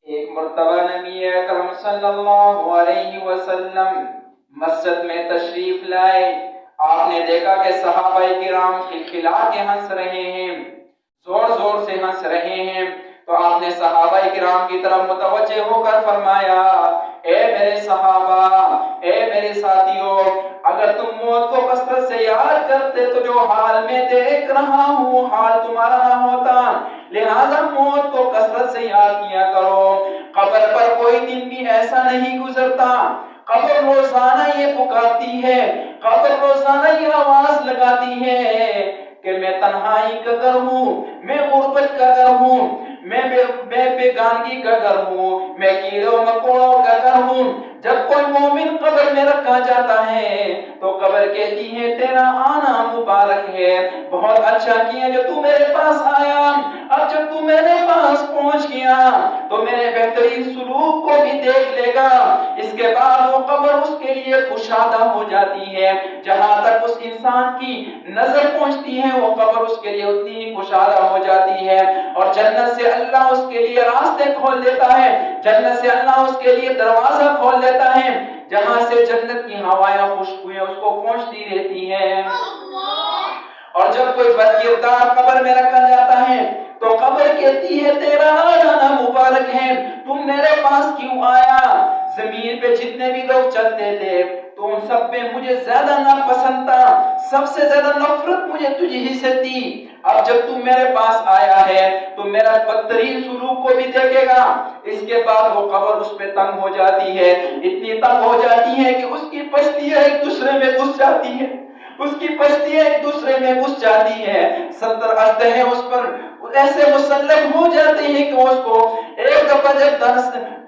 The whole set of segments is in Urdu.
ایک مرتبہ نبی اکرم صلی اللہ علیہ وسلم مسجد میں تشریف لائے. آپ نے دیکھا کہ صحابہ کرام کھلکھلا کے ہنس رہے ہیں، زور زور سے ہنس رہے ہیں. تو آپ نے صحابہ کرام کی طرف متوجہ ہو کر فرمایا، اے میرے صحابہ، اے میرے ساتھیوں، اگر تم موت کو کثرت سے یاد کرتے تو جو حال میں دیکھ رہا ہوں حال تمہارا نہ ہوتا. لہذا موت کو کثرت سے یاد کیا کرو. قبر پر کوئی دن بھی ایسا نہیں گزرتا، قبر روزانہ یہ پکارتی ہے، قبر روزانہ یہ آواز لگاتی ہے کہ میں تنہائی کا گھر ہوں، میں غربت کا گھر ہوں، میں بیگانگی کا گھر ہوں، میں کیڑوں مکوڑوں کا گھر ہوں. جب کوئی مومن قبر میں رکھا جاتا ہے تو قبر کہتی ہے تیرا آنا مبارک ہے، بہت اچھا کیا جو تو میرے پاس آیا. اب جب تو میرے پاس پہنچ گیا تو میرے بہترین سلوک کو بھی دیکھ لے گا. اس کے بعد وہ قبر اس کے لیے کشادہ ہو جاتی ہے. جہاں تک اس انسان کی نظر پہنچتی ہے وہ قبر اس کے لیے اتنی ہی کشادہ ہو جاتی ہے. اور جنت سے اللہ اس کے لیے راستے کھول دیتا ہے، جنت سے اللہ اس کے لیے دروازہ کھول دیتا ہے، جہاں سے جنت کی ہوائیں خوشبوئیں اس کو پہنچتی رہتی ہیں. اور جب کوئی بد کردار قبر میں رکھا جاتا ہے تو قبر کہتی ہے تیرا آنا مبارک ہے، تم میرے پاس کیوں آیا؟ زمین پہ جتنے بھی لوگ چلتے تھے تو ان سب میں مجھے زیادہ ناپسند تھا، سب سے زیادہ نفرت مجھے تجھ ہی سے تھی. اب جب تم میرے پاس آیا ہے تو میرا بدترین سلوک کو بھی دیکھے گا. اس کے بعد وہ قبر اس پہ تنگ ہو جاتی ہے، اتنی تنگ ہو جاتی ہے کہ اس کی پشتیاں ایک دوسرے میں گھس جاتی ہیں، اس کی پشتیاں ایک دوسرے میں گھس جاتی ہیں. 70 اژدہے اس پر ایسے مسلط ہو جاتے ہیں کہ اس کو ایک دفعہ جب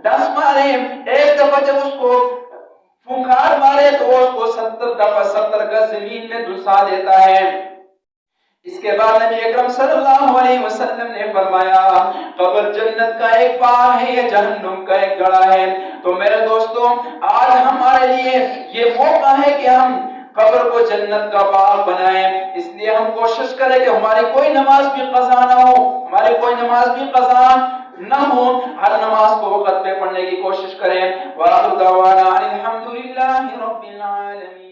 ڈس مارے، ایک دفعہ جب اس کو پھنکار مارے تو اس کو 70 دفعہ 70 گز زمین میں دھسا دیتا ہے. اس کے بعد نبی اکرم صلی اللہ علیہ وسلم نے فرمایا قبر جنت کا ایک باغ ہے یا جہنم کا ایک گڑھا ہے. تو میرے دوستوں آج ہمارے لیے یہ موقع ہے کہ ہم قبر کو جنت کا باغ بنائیں. اس لیے ہم کوشش کریں کہ ہماری کوئی نماز بھی قضا نہ ہو، ہماری کوئی نماز بھی قضا نہ ہو، ہر نماز کو وقت پہ پڑھنے کی کوشش کریں. وآخر دعوانا الحمدللہ رب العالمین.